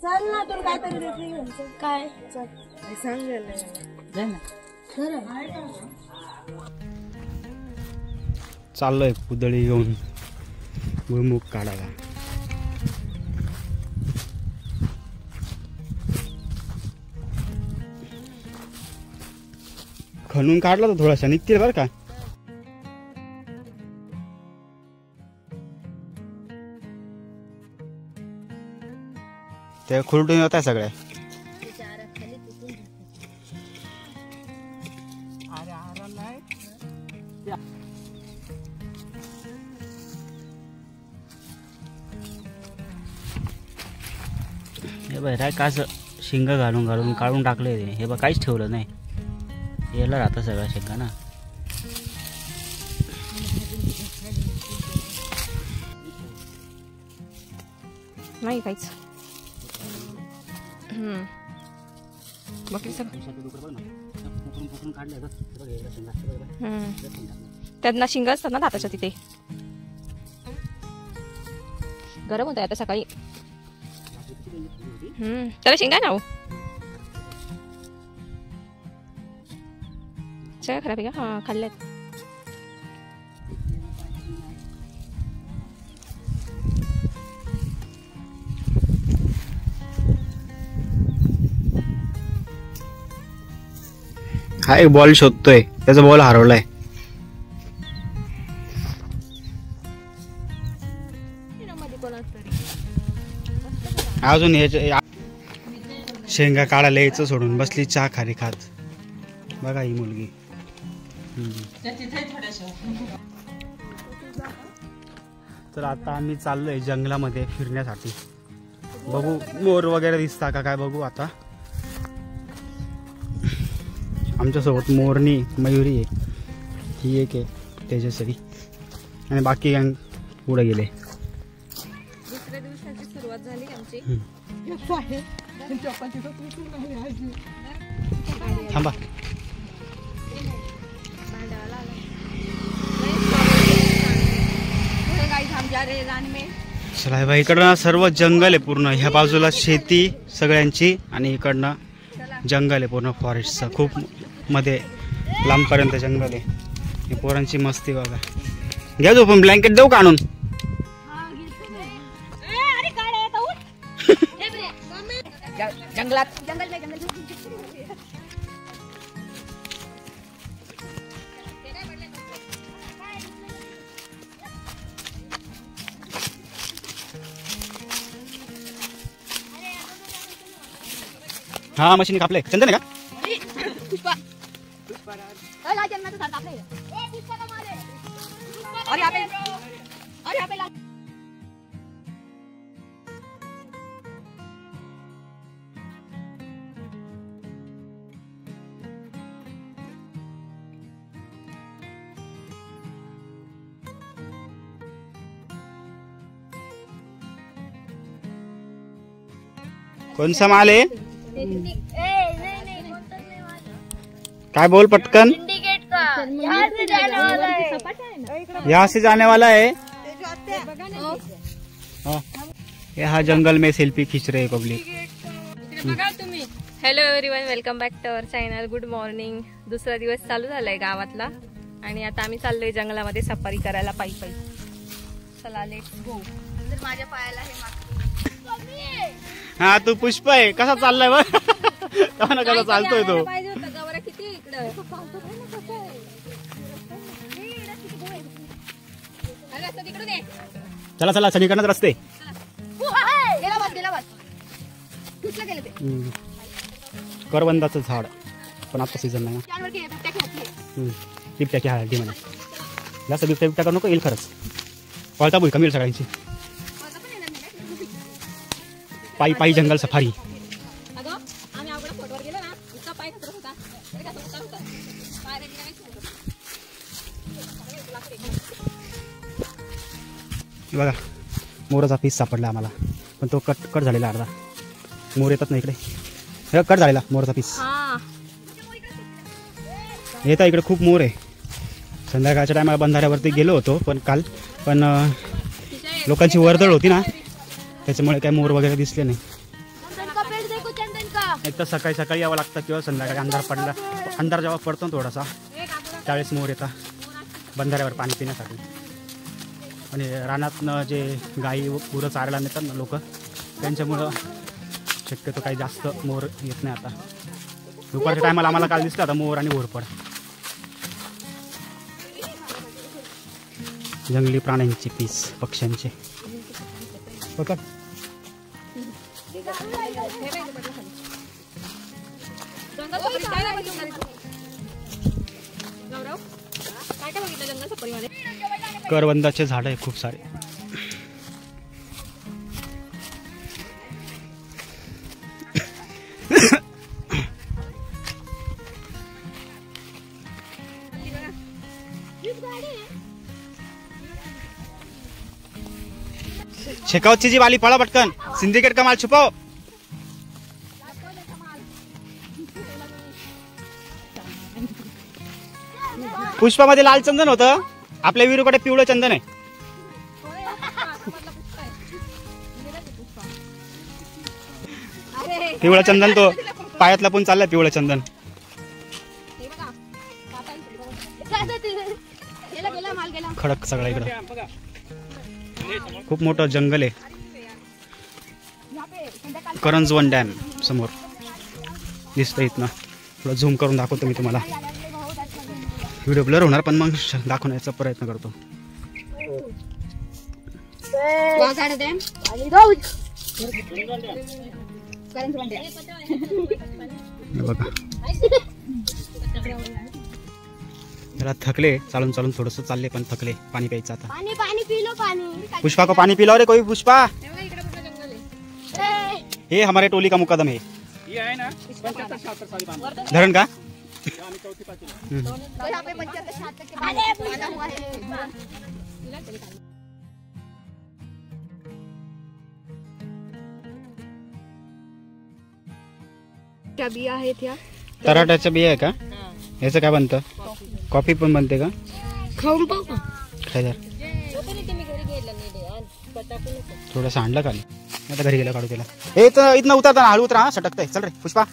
चल ना तुला काहीतरी रेफरी घ्यायचं काय चल सांगायला चाललोय कुदळी घेऊन भुईमुग काढायला. खणून काढला तर थोडासा निघतील बरं का. ते खुरटून होत आहे सगळ्या. हे बघ काय का असं शिंग घालून घालून काढून टाकले. हे बघ काहीच ठेवलं नाही. याला राहतं सगळ्या शेंगा ना. नाही काहीच. बाकी सगळं त्यांना शिंग असतात ना दाताच्या तिथे. गरम होत आता सकाळी. त्याला शिंगा ना सगळ्या खराब आहे का. हा खाल्ल्यात. हा एक बॉल शोधतोय. त्याचा बॉल हरवलाय. अजून शेंगा काढायला यायचं सोडून बसली चहा खारी खात. बघा ही मुलगी. तर आता आम्ही चाललोय जंगलामध्ये फिरण्यासाठी. बघू मोर वगैरे दिसता का काय बघू आता. आमच्यासोबत मोरनी मयुरी आहे. ही एक आहे तेजस्वी आणि बाकी गँग पुढे गेले. दुसऱ्या दिवसाची सुरुवात झाली आमची. थांबा. चला बाई इकडनं सर्व जंगल आहे पूर्ण. ह्या बाजूला शेती सगळ्यांची आणि इकडनं जंगल आहे पूर्ण फॉरेस्टचं. खूप मध्ये लांबपर्यंत जंगल आहे. पोरांची मस्ती बघा. घ्या जो पण ब्लँकेट देऊ का आणून. जंगलात हा मशीन कापले. चंदन आहे का. कौन सा माल है. काय बोल पटकन. यहाँ से जाने वाला है. यहाँ जंगल में सेल्फी खींच रहे public. Hello everyone, welcome back to our channel. Good morning. दुसरा दिवस चालू झालाय गावातला आणि आता आम्ही चाललोय जंगलामध्ये सफारी करायला पायी पायी. चला लेट्स गो. माझ्या पायाला हे हा तू पुष्प आहे. कसा चाललाय बघ. कसा चालतोय तो. चला चला सगळीकडनं रस्ते. करवंदाचं झाड पण आता सीझन नाही ना. बिबट्या की हळदी म्हणा. जास्त बिबट्या बिबट्या करू नको. येईल खरंच. पळता बोल कमी येईल सगळ्यांची. पायी पायी जंगल सफारी. बघा मोराचा पीस सापडला आम्हाला पण तो कट झालेला अर्धा. मोर येतात ना इकडे. हे कट झालेला मोराचा पीस. येता इकडे खूप मोर आहे. संध्याकाळच्या टायमाला बंधाऱ्यावरती गेलो होतो पण लोकांची वर्दळ होती ना त्याच्यामुळे काय मोर वगैरे दिसले नाही. एक तर सकाळी सकाळी यावं लागतं किंवा संध्याकाळी अंधार जेव्हा पडतो ना थोडासा त्यावेळेस मोर येतात बंधाऱ्यावर पाणी पिण्यासाठी. आणि रानातनं जे गाई गुरं चारायला नेतात ना लोक, त्यांच्यामुळं शक्यतो काही जास्त मोर येत नाही. आता दुपारच्या टायमाला आम्हाला काल दिसलं आता मोर आणि घोरपड. जंगली प्राण्यांची पीस, पक्ष्यांचे पकड. करवंदाचे झाड आहे खूप सारे. शेकावतची जी वाली पळा पटकन, सिंडिकेट का माल छुपाव. पुष्पामध्ये लाल चंदन होतं, आपल्या विरूकडे पिवळं चंदन आहे. पिवळं चंदन तो पायातला पण चाललाय पिवळं चंदन. खडक सगळं इकडं खूप मोठं जंगल आहे. करंजवन डॅम समोर दिसतं इथनं. थोडं झूम करून दाखवतो मी तुम्हाला. व्हिडिओ ब्लर होणार पण मग दाखवण्याचा प्रयत्न करतो. बघा जरा थकले चालून चालून, थोडस चालले पण थकले. पाणी प्यायचं आता. पुष्पा को पानी पिलाओ रे कोई. पुष्पा ये हमारे टोली का मुकदम है. धरण का बिया आहेत या तराट्याच्या बिया आहे का? याचं काय बनतं? कॉफी पण बनते का? खाऊन पाहू. थोडंसं आणलं खाली, आता घरी गेला काढू त्याला. हे तर इथनं उतरता हळू उतरा. हा सटकतंय. चल रे पुष्पा,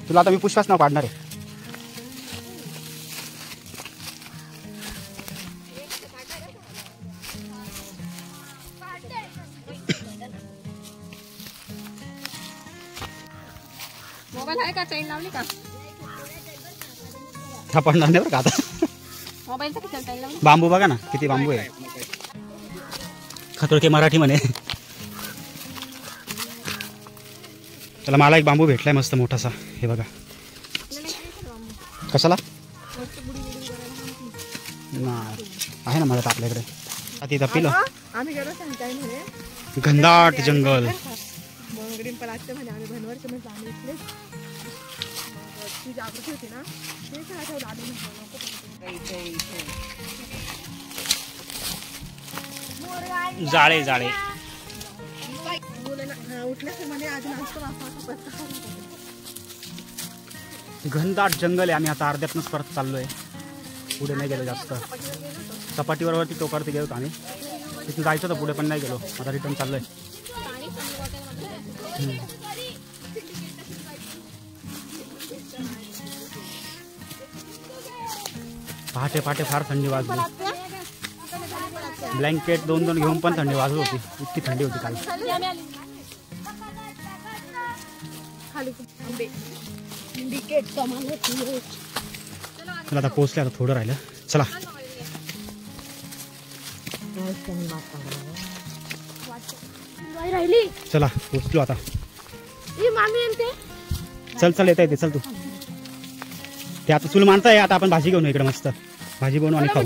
तुला आता मी पुष्पाच नाव पाडणार आहे. मोबाईल आहे का? चैन लावली का? हा पडणार नाही बरं का आता. मोबाईलचा किती चैन लावली? बांबू बघा ना किती बांबू आहे. खतोडके मराठी म्हणे. त्याला मला एक बांबू भेटलाय मस्त मोठासा. हे बघा. कशाला आहे ना मला आपल्याकडे. तिथं पिलं. घनदाट जंगल. जाळे जाळे घनदाट जंगल आहे. आम्ही आता अर्ध्यातनच परत चाललोय. पुढे नाही गेलो जास्त. सपाटीवर वरती टोकारती गेलो आम्ही. तिथून जायचं होतं पुढे पण नाही गेलो. आता रिटर्न चाललोय. पहाटे पहाटे फार थंडी वाजली. ब्लँकेट दोन दोन घेऊन पण थंडी वाजत होती. इतकी थंडी होती काल. चला आता पोहोचले. आता थोडं राहिलं. चला चला पोहोचलो आता. चल चल येता येते. चल तू. ते आता तुला मानताय. आता आपण भाजी घेऊन इकडे मस्त भाजी बनवू आणि खाऊ.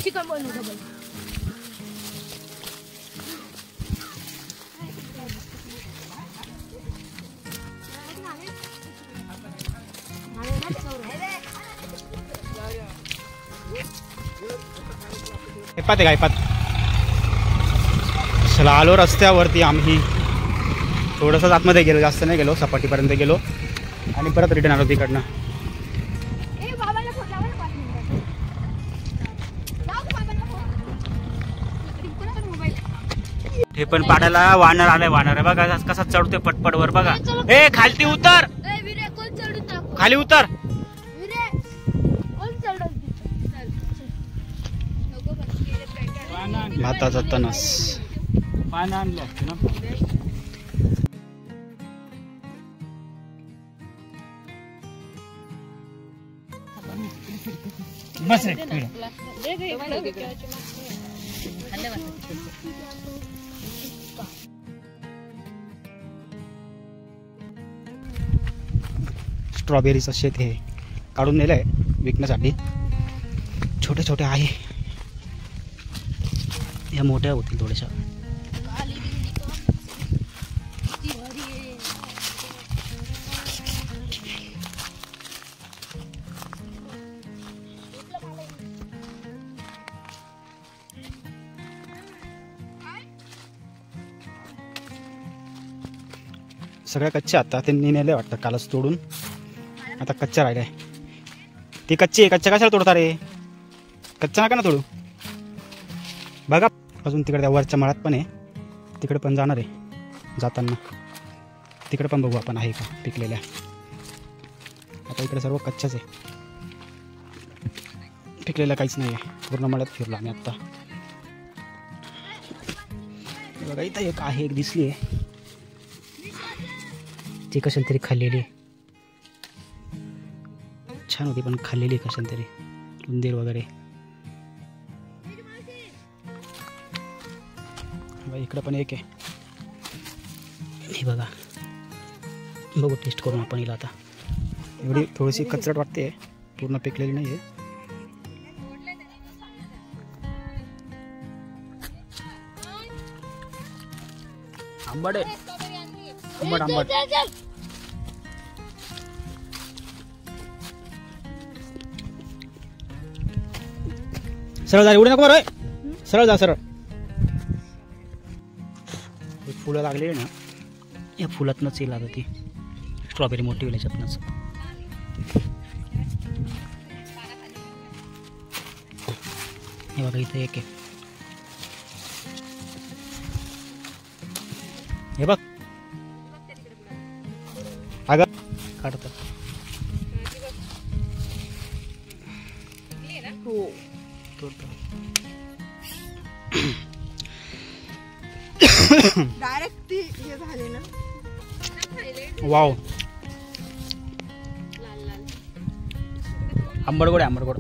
पाते काय पात. चला आलो रस्त्यावरती आम्ही. थोडंसं आतमध्ये गेलो, जास्त नाही गेलो. सपाटीपर्यंत गेलो आणि परत रिटर्न आलो तिकडनं. हे पण पाडाला वानर आलाय. वानर आहे बघा कसा चढतोय पटपट वर बघा. ए खालती उतर, खाली उतर. भाताचा तणस पानं आणले असते ना. बस रे स्ट्रॉबेरीचं शेत हे काढून नेलंय विकण्यासाठी. छोटे छोटे आहे, या मोठ्या होतील थोड्याशा. सगळ्या कच्च्या आता त्यांनी नेले वाटतं कालच तोडून. आता कच्च्या राहिल्या. ती कच्ची आहे, कच्च्या कशाला तोडता रे? कच्चा नका ना तोडू. बघा अजून तिकडे त्या वरच्या मळ्यात पण आहे, तिकडे पण जाणार आहे जाताना. तिकडे पण बघू आपण आहे का पिकलेल्या. आता इकडे सर्व कच्च्याच आहे, पिकलेल्या काहीच नाही आहे. पूर्ण मळ्यात फिरलो आम्ही आत्ता. बघा इथं एक आहे, एक दिसली आहे. ती कशाला तरी खाल्लेली, छान होती पण खाल्लेली कशाला तरी, उंदीर वगैरे. इकडे पण एक आहे, हे बघा. बघू टेस्ट करून आपण हिला. आता एवढी थोडीशी कचरट वाटते, पूर्ण पिकलेली नाही आहे. आंबट आहे, आंबट आंबट. सरळ जा, एवढी नको बरं. सरळ जा, सरळ. फुलं लागली ना, या फुलातनंच येईल आता ती स्ट्रॉबेरी मोठी होईल याच्यातनंच. हे बघा इथं एक आहे, हे बघ. अगं काढतात. वाव, आंबटगोड आहे, आंबटगोड.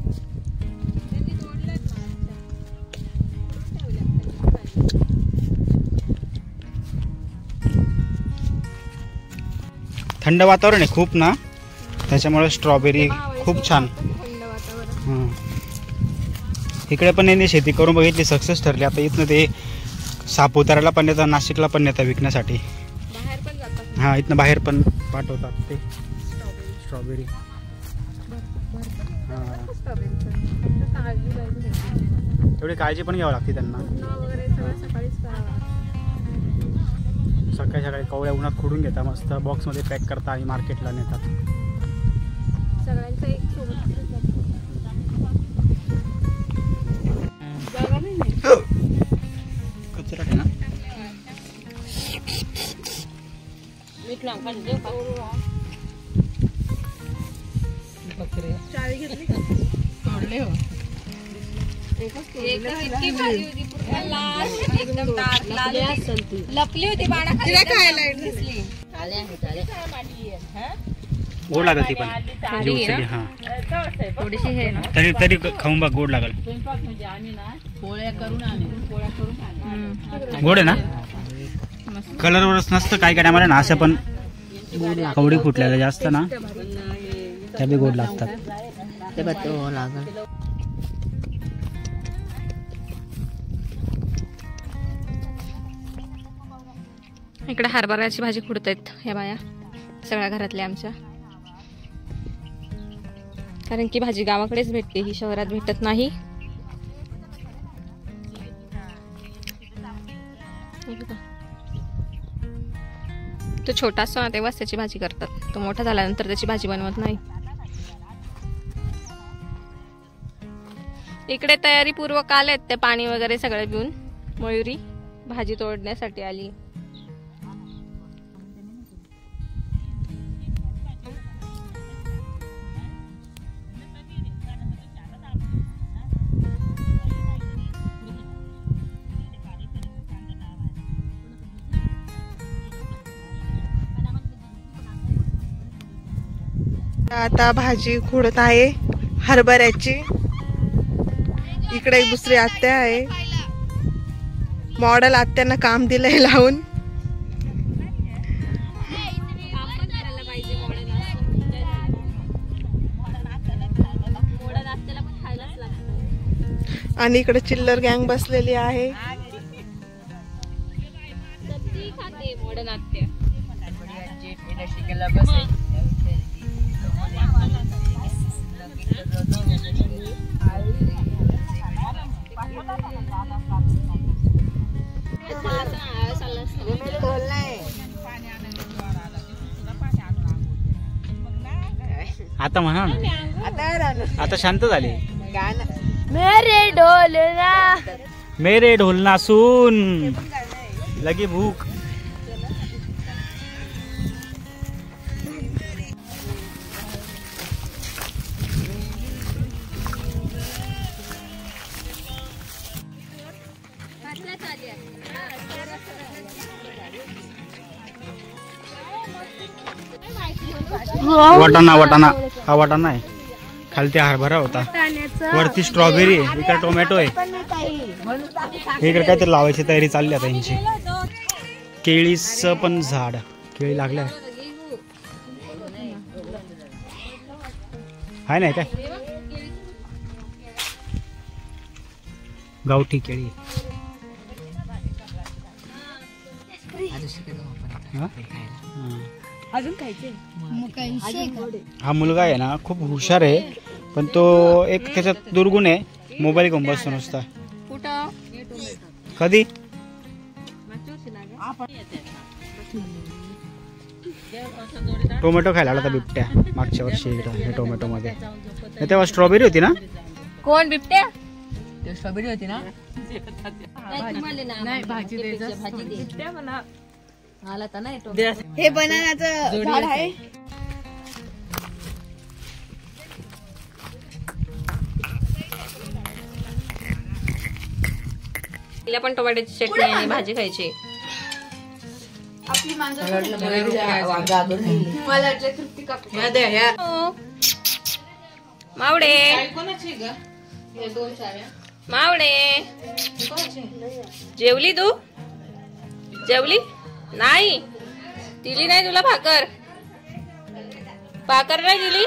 थंड वातावरण आहे खूप ना, त्याच्यामुळे स्ट्रॉबेरी खूप छान. इकडे पण यांनी शेती करून बघितली, सक्सेस ठरली. आता इथनं ते सापुताराला पण येतात, नाशिकला पण येतात विकण्यासाठी. हां, इथनं बाहेर पण पाठवतात ते स्ट्रॉबेरी. तेवढी काळजी पण घ्यावी लागते त्यांना. सकाळी सकाळी कवळ्या उन्हात खोडून घेतात, मस्त बॉक्समध्ये पॅक करतात आणि मार्केटला नेतात. सगळ्यांचं एक सोबत कचरा आहे ना. लपली होती गोड लागल ती पण. हां, थोडीशी हे ना, तरी तरी खाऊन बघ, गोड लागल. गोड आहे ना, कलरवरच नसतं काय काय टायमाला ना. असं पण कवडी फुटलेल्या जास्त ना, त्या बी गोड लागतात. इकडे हरभऱ्याची भाजी खुडतायत ह्या बाया सगळ्या घरातल्या आमच्या. कारण की भाजी गावाकडेच भेटते, ही शहरात भेटत नाही. तो छोटा असतो ना तेव्हाच त्याची भाजी करतात, तो मोठा झाल्यानंतर त्याची भाजी बनवत नाही. इकडे तयारी पूर्वक आलेत ते पाणी वगैरे सगळे पिऊन. मयुरी भाजी तोडण्यासाठी आली. आता भाजी खुडत आहे हरभऱ्याची. इकडे एक दुसरी आत्या आहे. मॉडेल आत्यानं काम दिलंय लावून. आणि इकडे चिल्लर गँग बसलेली आहे. आता म्हणा ना, आता शांत झाली. मेरे ढोलना सुन लगी भूक. वाटाणा वाटाणा हा वाटाणा आहे. खालती हरभरा होता, वरती स्ट्रॉबेरी आहे, इकडे टोमॅटो आहे. इकडे काहीतरी लावायची तयारी चालली आता यांची. केळीचं पण झाड, केळी लागल्या आहे नाही काय. गावठी केळी. अजून खायचे. हा मुलगा आहे ना खूप हुशार आहे, पण तो एक त्याच्यात दुर्गुण आहे, मोबाईल घेऊन बसतो नुसता. कधी टोमॅटो खायला आला होता बिबट्या मागच्या वर्षी इकडे टोमॅटो मध्ये. तेव्हा स्ट्रॉबेरी होती ना. कोण बिबट्या? स्ट्रॉबेरी होती ना. हे बनानाचं झाड आहे. तिला पण टोमॅटोची चटणी आणि भाजी खायची. आपली मांजर मावडे मावडे जेवली तू? जेवली नाही? दिली नाही तुला भाकर? भाकर नाही दिली?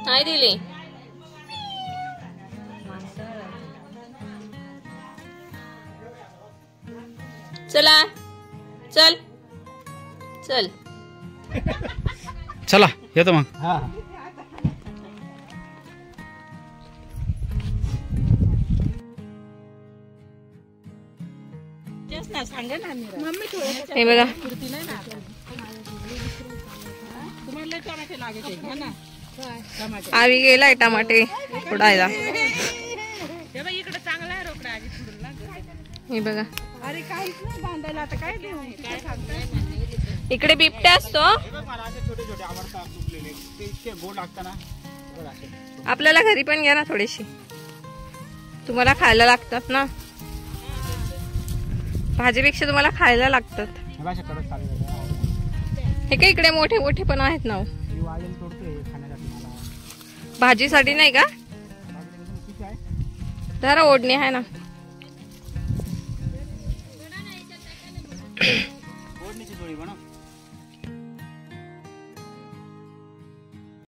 नाही दिली. चला चल चल चला येतो मग. हे बघा आवी गेलाय टमाटे फोडायला. हे बघा इकडे बिबट्या असतो. आपल्याला घरी पण घ्या ना थोडीशी, तुम्हाला खायला लागतात ना. भाजीपेक्षा तुम्हाला खायला लागतात. हे काय इकडे मोठे मोठे पण आहेत ना. भाजीसाठी नाही का? जरा ओढणी आहे ना.